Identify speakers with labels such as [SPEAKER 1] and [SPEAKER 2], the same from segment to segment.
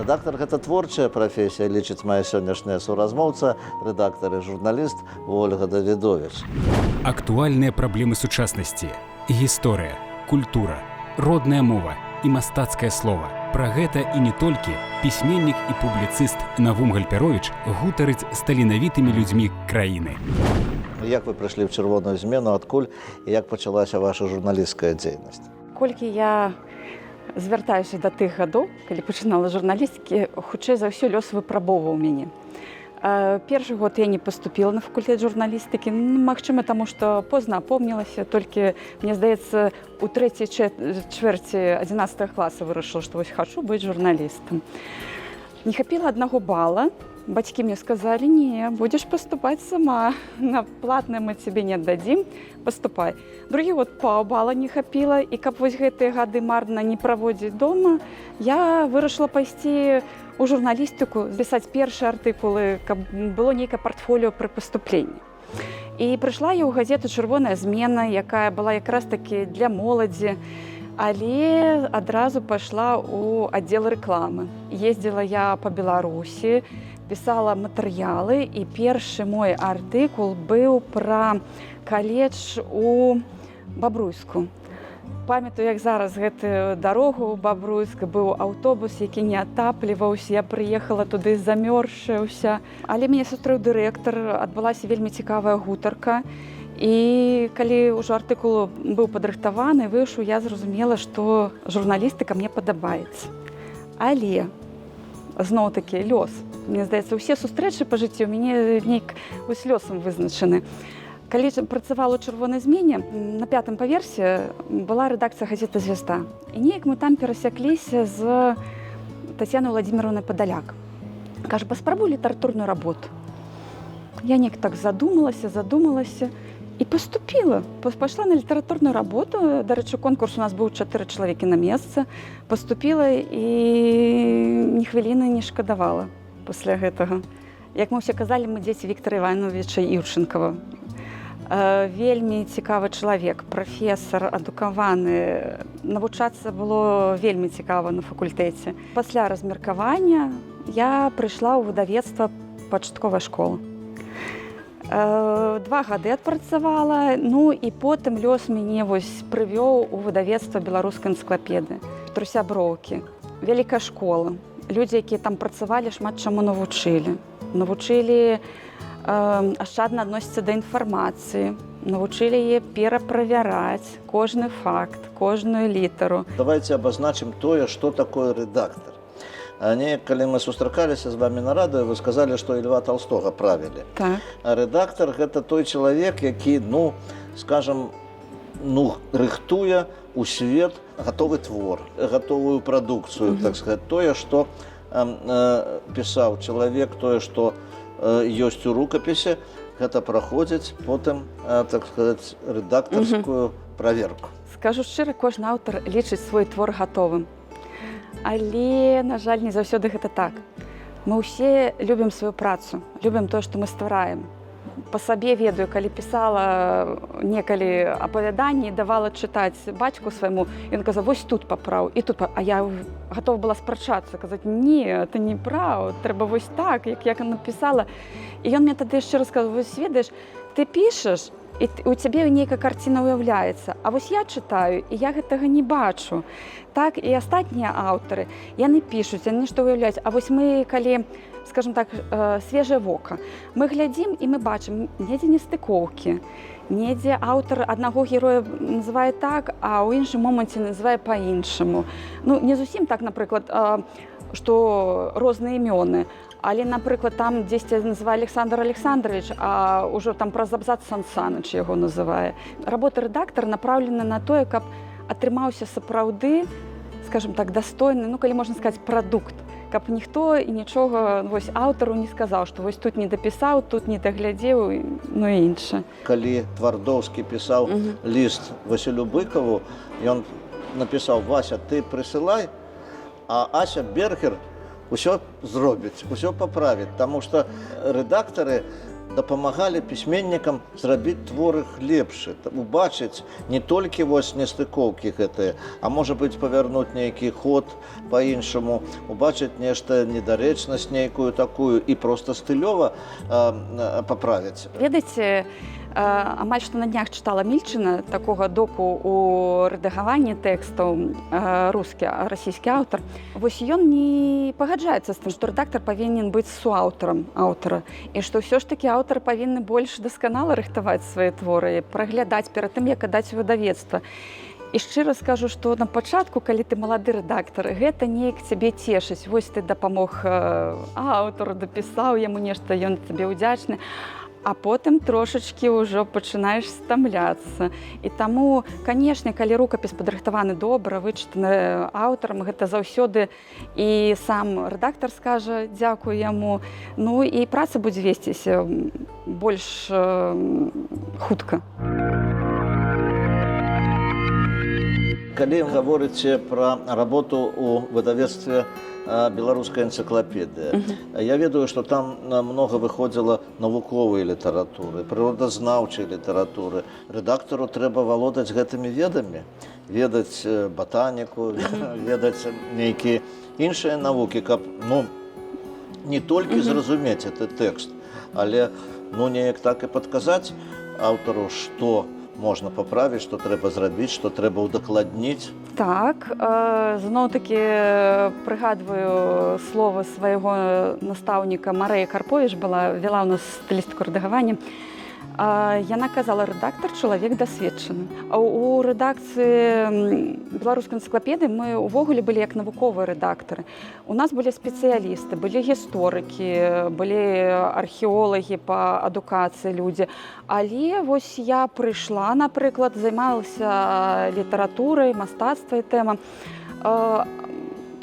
[SPEAKER 1] Рэдактар – гэта творчая прафесія, лічыць моя сённяшняя суразмоўца, рэдактар і журналіст Ольга Давідовіч.
[SPEAKER 2] Актуальныя праблемы сучаснасці, гісторыя, культура, родная мова і мастацкае слова. Пра гэта і не толькі пісьменнік і публіцыст Навум Гальперовіч гутарыць з таленавітымі людзьмі краіны.
[SPEAKER 1] Як вы прыйшлі ў чырвоную змену, адкуль і як пачалася ваша журналісцкая дзейнасць?
[SPEAKER 3] Колькі я звяртаюся да тых гадоў, калі пачынала журналістыкі, хутчэй за ўсё лёс выпрабоўваў мяне. Першы год я не паступіла на факультэт журналістыкі, магчыма, таму што позна апомнілася, толькі, мне здаецца, у трэцяй чвэрці 11 класа вырашыла, што вось хачу быць журналістам. Не хапіла аднаго бала. Бацькі мне сказалі: не, будзеш паступаць сама, на платнае мы цябе не аддадзім, паступай. Другі год паўбала не хапіла, і каб вось гэтыя гады марна не праводзіць дома, я вырашыла пайсці ў журналістыку, пісаць першыя артыкулы, каб было нейкае партфоліо пры паступленні. І прыйшла я ў газету «Чырвоная змена», якая была якраз такі для моладзі, але адразу пайшла ў аддзел рэкламы. Ездзіла я па Беларусі, пісала матэрыялы, і першы мой артыкул быў пра каледж у Бабруйску. Памятаю, як зараз гэтую дарогу ў Бабруйск, быў аўтобус, які не атапліваўся, я прыехала туды замёрзшая ўся. Але мяне сустрэў дырэктар, адбылася вельмі цікавая гутарка. І калі ўжо артыкул быў падрыхтаваны, выйшаў, я зразумела, што журналістыка мне падабаецца. Але зноў-такі лёс. Мне здаецца, усе сустрэчы па жыцці ў мяне нейк вось лёсам вызначаны. Калі працавала ў «Чырвонай змене», на 5-м паверсе была рэдакцыя газеты «Звезда». І неяк мы там перасякліся з Тацьянай Владимировнай Падаляк. Кажа: паспрабуй літаратурную работу. Я неяк так задумалася і паступіла. Пайшла на літаратурную работу. Дарэчы, конкурс у нас быў 4 чалавекі на месца. Паступіла і ні хвіліны не шкадавала пасля гэтага. Як мы ўсе казалі, мы дзеці Віктара Івановича Іўчынкава. Вельмі цікавы чалавек, прафесар, адукаваны. Навучацца было вельмі цікава на факультэце. Пасля размеркавання я прыйшла ў выдавецтва пачатковай школы. 2 гады адпрацавала, ну і потым лёс мяне вось прывёў у выдавецтва беларускай энцыклапедыі. Тры сяброўкі, вялікая школа. Людзі, якія там працавалі, шмат чаму навучылі. Навучылі ашчадна адносіцца да інфармацыі, навучылі яе пераправяраць кожны факт, кожную літару.
[SPEAKER 1] Давайте абазначым тое, што такое рэдактар. Неяк, калі мы сустракаліся з вами на радыё, вы сказалі, што і Льва Толстога правілі.
[SPEAKER 3] Так.
[SPEAKER 1] А рэдактар – гэта той чалавек, які, скажам, рыхтуе у свет гатовы твор, гатовую прадукцыю, так сказать, тое, што пісаў чалавек, тое, што ёсць у рукапісе, гэта праходзіць потым, так сказать, рэдактарскую праверку.
[SPEAKER 3] Скажу шчыра, кожны аўтар лічыць свой твор гатовым. Але, на жаль, не заўсёды гэта так. Мы ўсе любім сваю працу, любім тое, што мы ствараем. Па сабе ведаю, калі пісала некалі апавяданні, давала чытаць бацьку свайму, ён казаў: вось тут папраў, і тут папраў. А я гатова была спрачацца, казаць: не, ты не праў, трэба вось так, як я напісала. І ён мне тады яшчэ расказаў: вось ведаеш, ты пішаш, і у цябе нейкая карціна ўяўляецца. А вось я чытаю, і я гэтага не бачу. Так, і астатнія аўтары, яны пішуць, яны нешта ўяўляюць. А вось мы, калі, скажем так, свежае вока, мы глядзім і мы бачым, недзе нестыкоўкі, недзе аўтар аднаго героя называе так, а ў іншым моманце называе па-іншаму. Ну, не зусім так, напрыклад, што розныя імёны, але, напрыклад, там дзесьці называе Александр Александрович, а ўжо там праз абзац Сан Саныч яго называе. Работа рэдактара направлена на тое, каб атрымаўся сапраўды, скажем так, дастойны, калі можна сказаць, прадукт, каб ніхто і нічога вось аўтару не сказаў, што вось тут не дапісаў, тут не даглядзеў, ну і іншае.
[SPEAKER 1] Калі Твардоўскі пісаў ліст Васілю Быкаву, ён напісаў: Вася, ты прысылай, а Ася Бергер ўсё зробіць, усё паправіць, таму што рэдактары дапамагалі пісьменнікам зрабіць творы лепшы, убачыць не толькі вось нестыкоўкі гэтыя, а можа быць павярнуць нейкі ход па-іншаму, убачыць нешта недарэчнасць нейкую такую і проста стылёва паправіць.
[SPEAKER 3] Ведаеце, амаль што на днях чытала Мільчына, такога доку у рэдагаванні тэкстаў расійскі аўтар. Вось ён не пагаджаецца з тым, што рэдактар павінен быць суаўтарам аўтара і што ўсё ж такі аўтары павінны больш дасканала рыхтаваць свае творы, праглядаць перад тым, як аддаць у выдавецтва. І шчыра скажу, што на пачатку, калі ты малады рэдактар, гэта неяк цябе цешыць. Вось ты дапамог аўтару, дапісаў яму нешта, ён табе ўдзячны. А потым трошачкі ўжо пачынаеш стамляцца. І таму, канешне, калі рукапіс падрыхтаваны добра, вычытаны аўтарам, гэта заўсёды і сам рэдактар скажа дзякуй яму. Ну і праца будзе весціся больш хутка.
[SPEAKER 1] Калі гаворыце пра работу ў выдавецтве «Беларуская энцыклапедыя», я ведаю, што там многа выходзіла навуковай літаратуры, прыродазнаўчай літаратуры. Рэдактару трэба валодаць гэтымі ведамі, ведаць батаніку, ведаць нейкія іншыя навукі, каб не толькі зразумець гэты тэкст, але неяк так і падказаць аўтару, што можна паправіць, што трэба зрабіць, што трэба ўдакладніць.
[SPEAKER 3] Так, зноў-такі прыгадваю словы свайго настаўніка Марыя Карповіч, вела ў нас стылістыку рэдагавання. Яна казала, рэдактар чалавек дасведчаны. У рэдакцыі беларускай энцыклапедыі мы ўвогуле былі як навуковыя рэдактары. У нас былі спецыялісты, былі гісторыкі, былі археолагі па адукацыі людзі. Але вось я прыйшла, напрыклад, займалася літаратурай, мастацтвай тэма.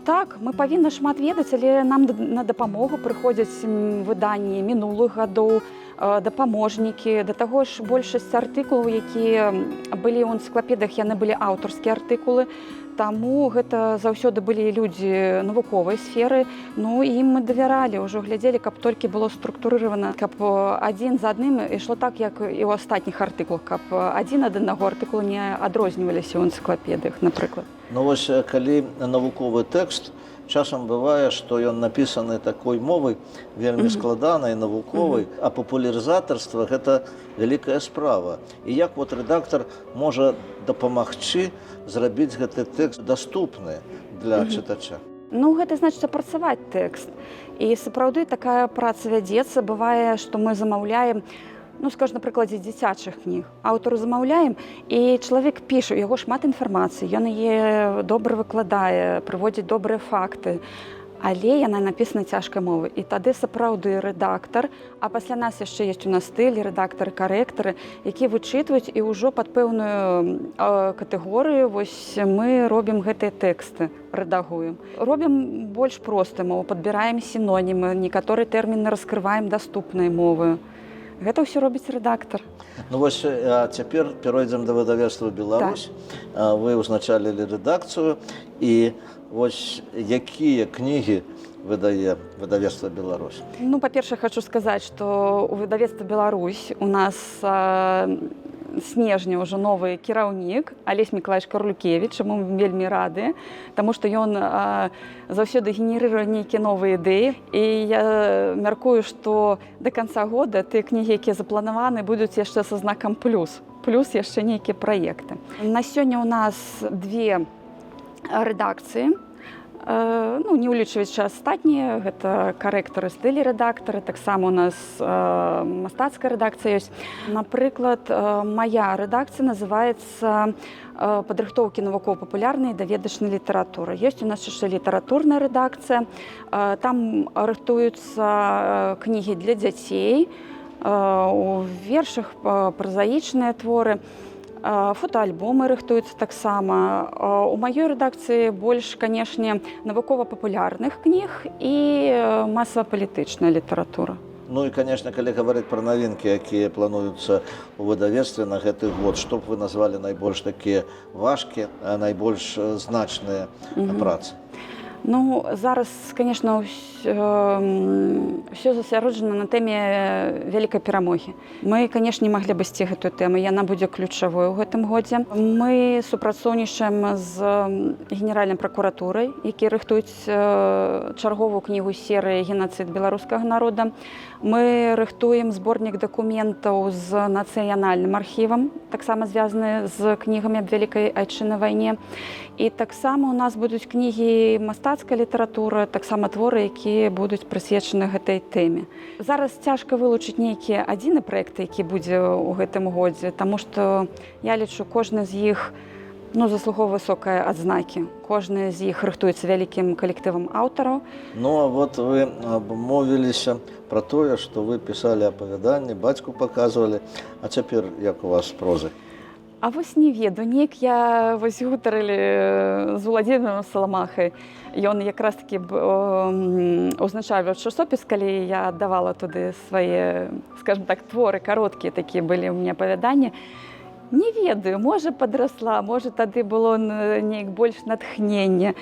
[SPEAKER 3] Так, мы павінны шмат ведаць, але нам на дапамогу прыходзяць выданні мінулых гадоў, дапаможнікі, да таго ж большасць артыкулаў, якія былі ў энцыклапедыях, яны былі аўтарскія артыкулы, таму гэта заўсёды былі людзі навуковай сферы, ім мы давяралі, ўжо глядзелі, каб толькі было структурыравана, каб адзін за адным ішло так, як і ў астатніх артыкулах, каб адзін ад аднаго артыкула не адрозніваліся ў энцыклапедыях, напрыклад.
[SPEAKER 1] Вось калі навуковы тэкст, часам бывае, што ён напісаны такой мовай, вельмі складанай, навуковай, а папулярызатарства – гэта вялікая справа. І як рэдактар можа дапамагчы зрабіць гэты тэкст даступны для чытача?
[SPEAKER 3] Гэта значыць апрацаваць тэкст. І сапраўды такая праца вядзецца. Бывае, што мы замаўляем, скажу, на прыкладзе дзіцячых кніг. Аўтару замаўляем, і чалавек піша, у яго шмат інфармацыі, ён яе добра выкладае, прыводзіць добрыя факты, але яна напісана цяжкай мовай. І тады сапраўды рэдактар, а пасля нас яшчэ ёсць у нас стылі, рэдактары, карэктары, якія вычытваюць, і ўжо пад пэўную катэгорыю вось мы робім гэтыя тэксты, рэдагуем. Робім больш простую мову, падбіраем сінонімы, некаторыя тэрміны раскрываем даступнай моваю. Гэта ўсё робіць рэдактар.
[SPEAKER 1] Вось цяпер перайдзем да выдавецтва «Беларусь». Вы ўзначалілі рэдакцыю, і вось якія кнігі выдае выдавецтва «Беларусь»?
[SPEAKER 3] Па-першае, хочу сказаць, што ў выдавецтва «Беларусь» у нас снежня ўжо новы кіраўнік Алесь Мікалаевіч Карлюкевіч, чаму мы вельмі рады, таму што ён заўсёды генерыруе нейкія новыя ідэі, і я мяркую, што да канца года тыя кнігі, якія запланаваны, будуць яшчэ са знакам плюс яшчэ нейкія праекты. На сёння ў нас 2 рэдакцыі, не ўлічваючы астатнія, гэта карэктары, стылі рэдактары, таксама у нас мастацкая рэдакцыя ёсць. Напрыклад, мая рэдакцыя называецца «Падрыхтоўкі навукова-папулярнай і даведачнай літаратуры». Ёсць у нас яшчэ літаратурная рэдакцыя, там рыхтуюцца кнігі для дзяцей, у вершах празаічныя творы, фотоальбомы рыхтуюцца таксама. У маёй рэдакцыі больш, канешне, навукова-папулярных кніг і масава-палітычная літаратура.
[SPEAKER 1] І, канешне, калі гаварыць пра навінкі, якія плануюцца ў выдавецтве на гэты год, што б вы назвалі найбольш такія важкія, найбольш значныя працы?
[SPEAKER 3] Ну, зараз, звісно, все засяроджена на темі вялікай перамогі. Мы, конечно, не маглі абысці гэтую тэму, яна будзе ключавой у гэтым годзе. Мы супрацоўнічаем з генеральнай пракуратурай, які рыхтуюць чарговую кнігу серыі «Геноцид беларускага народа». Мы рыхтуем зборнік дакументаў з нацыянальным архівам, таксама звязаны з кнігамі аб вялікай айчыннай вайне. І таксама у нас будуць кнігі мастацкай літаратуры, таксама творы, якія будуць прысвечаны гэтай тэме. Зараз цяжка вылучыць нейкія адзіны праект, які будзе ў гэтым годзе, таму што я лічу, кожны з іх заслугоўвае высокай адзнакі. Кожны з іх рыхтуецца вялікім калектывам аўтараў.
[SPEAKER 1] Ну, а вот вы абмовіліся про тое, што вы пісалі апавяданні, бацьку паказвалі, а цяпер як у вас з прозай?
[SPEAKER 3] А вось не ведаю, неяк я гутарылі з Уладзімірам Саламахай. Ён якраз такі узначальваў часопіс, калі я давала туды свае, скажем так, творы, кароткія такія былі ў мяне апавяданні. Не ведаю, можа падрасла, можа тады было неяк больш натхнення.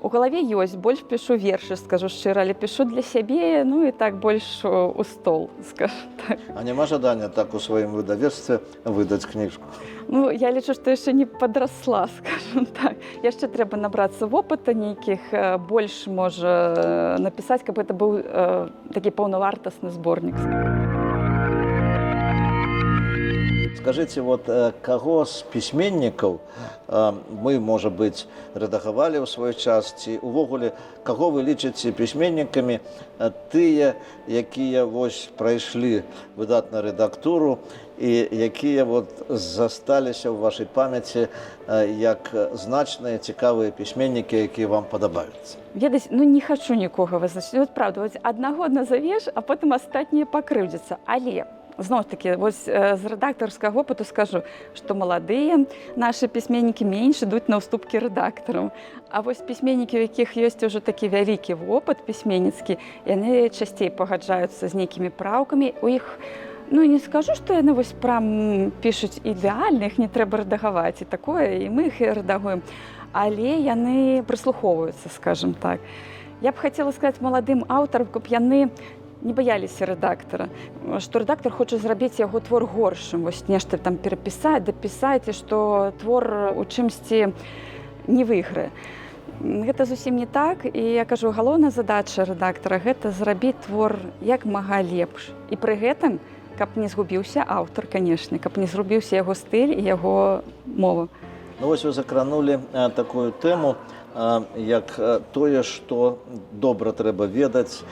[SPEAKER 3] У галаве ёсць, больш пішу вершы, скажу шчыра, але пішу для сябе, ну і так больш у стол, скажу так.
[SPEAKER 1] А няма жадання так у сваім выдавецтве выдаць кніжку?
[SPEAKER 3] Ну, я лічу, што яшчэ не падрасла, скажу так. Яшчэ трэба набрацца вопыта нейкіх, больш можа напісаць, каб гэта быў такі паўнавартасны зборнік.
[SPEAKER 1] Скажыце, вот каго з пісьменнікаў мы, можа быць, рэдагавалі ў свой час, ці увогуле, каго вы лічыце пісьменнікамі тыя, якія вось прайшлі выдатную рэдактуру і якія вот засталіся ў вашай памяці як значныя, цікавыя пісьменнікі, якія вам падабаюцца?
[SPEAKER 3] Ведаць, не хачу нікога вызначыць. Правда, аднаго назавеш, а потым астатнія пакрыўдзяцца. Але зноў-такі, вось з рэдактарскага опыту скажу, што маладыя нашы пісьменнікі менш ідуць на ўступкі рэдактарам. А вось пісьменнікі, у якіх ёсць ужо такі вялікі вопыт пісьменніцкі, яны часцей пагаджаюцца з нейкімі праўкамі. У іх, не скажу, што яны вось прям пішуць ідэальна, іх не трэба рэдагаваць і такое, і мы іх рэдагуем. Але яны прыслухоўваюцца, скажем так. Я б хацела сказаць маладым аўтарам, каб яны не баяліся рэдактара, што рэдактар хоча зрабіць яго твор горшым, вось нешта там перапісаць, дапісаць, і што твор у чымсьці не выйграе. Гэта зусім не так, і я кажу, галоўная задача рэдактара – гэта зрабіць твор як мага лепш. І пры гэтым, каб не згубіўся аўтар, канешне, каб не згубіўся яго стыль і яго мова.
[SPEAKER 1] Ну вось вы закранулі такую тэму, як тое, што добра трэба ведаць,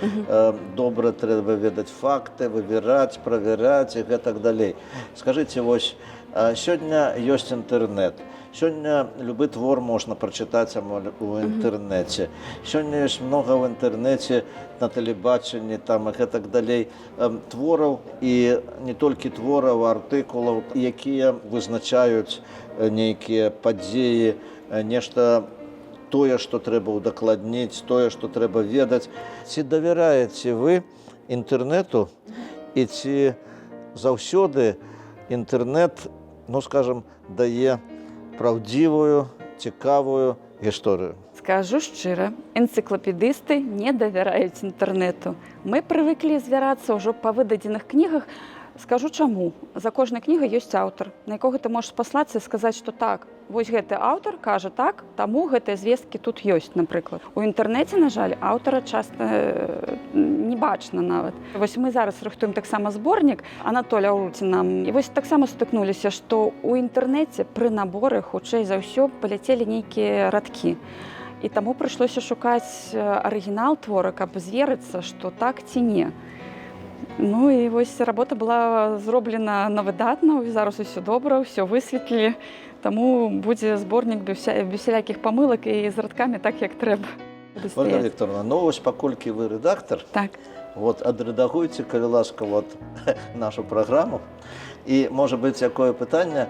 [SPEAKER 1] добра трэба ведаць факты, выбіраць, правяраць і гэтак далей. Скажыце, вось, сёння ёсць інтэрнэт. Сёння любы твор можна прачытаць у інтэрнэце. Сёння ёсць многа ў інтэрнэце, на тэлебачанні, там і гэтак далей, твораў, і не толькі твораў, а артыкулаў, якія вызначаюць нейкія падзеі, нешта тое, што трэба ўдакладніць, тое, што трэба ведаць. Ці давяраеце вы інтэрнэту, і ці заўсёды інтэрнэт, скажам, дае праўдзівую, цікавую гісторыю?
[SPEAKER 3] Скажу шчыра, энцыклапедысты не давяраюць інтэрнэту. Мы прывыклі звярацца ўжо па выдадзеных кнігах. Скажу чаму. За кожнай кнігай ёсць аўтар, на якога ты можаш паслацца і сказаць, што так, вось гэты аўтар кажа так, таму гэтыя звесткі тут ёсць, напрыклад. У інтэрнэце, на жаль, аўтара часта не бачна нават. Вось мы зараз рыхтуем таксама зборнік, Анатоль Ауруцін нам. І вось таксама сутыкнуліся, што ў інтэрнэце пры наборы хутчэй за ўсё паляцелі нейкія радкі. І таму прыйшлося шукаць арыгінал твора, каб зверыцца, што так ці не. Ну і вось работа была зроблена на выдатна, зараз усё добра, ўсё высветлілі, таму будзе зборнік без усялякіх памылак і з радкамі так, як трэба.
[SPEAKER 1] Ольга Вікторовна, вось паколькі вы рэдактар, адрэдагуйце, калі ласка, нашу праграму. І, можа быць, якое пытанне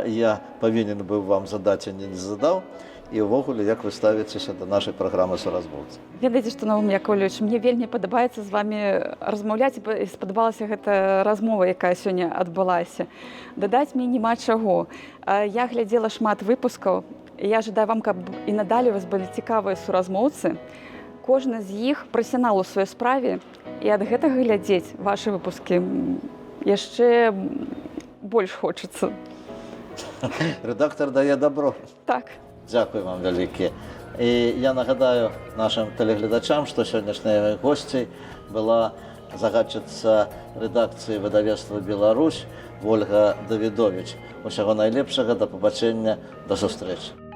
[SPEAKER 1] я павінен быў вам задаць, а не задаў, і ўвогуле, як вы ставіцеся да нашай праграмы «Суразмоўцы».
[SPEAKER 3] Ведаеце, што, Наум Яковлевич, мне вельмі падабаецца з вамі размаўляць, і спадабалася гэта размова, якая сёння адбылася. Дадаць мне няма чаго. Я глядзела шмат выпускаў, Я жадаю вам, каб і надалі у вас былі цікавыя суразмоўцы. Кожны з іх прафесіянал у сваёй справе, і ад гэтага глядзець вашы выпускі яшчэ больш хочацца.
[SPEAKER 1] Рэдактар дае добро.
[SPEAKER 3] Так.
[SPEAKER 1] Дзякуй вам вялікі. І я нагадаю нашим тэлегледачам, што сённяшняй госцей была загадчыца рэдакцыі выдавецтва «Беларусь» Ольга Давідовіч. Усяго найлепшага, да пабачэння, да сустрэчы.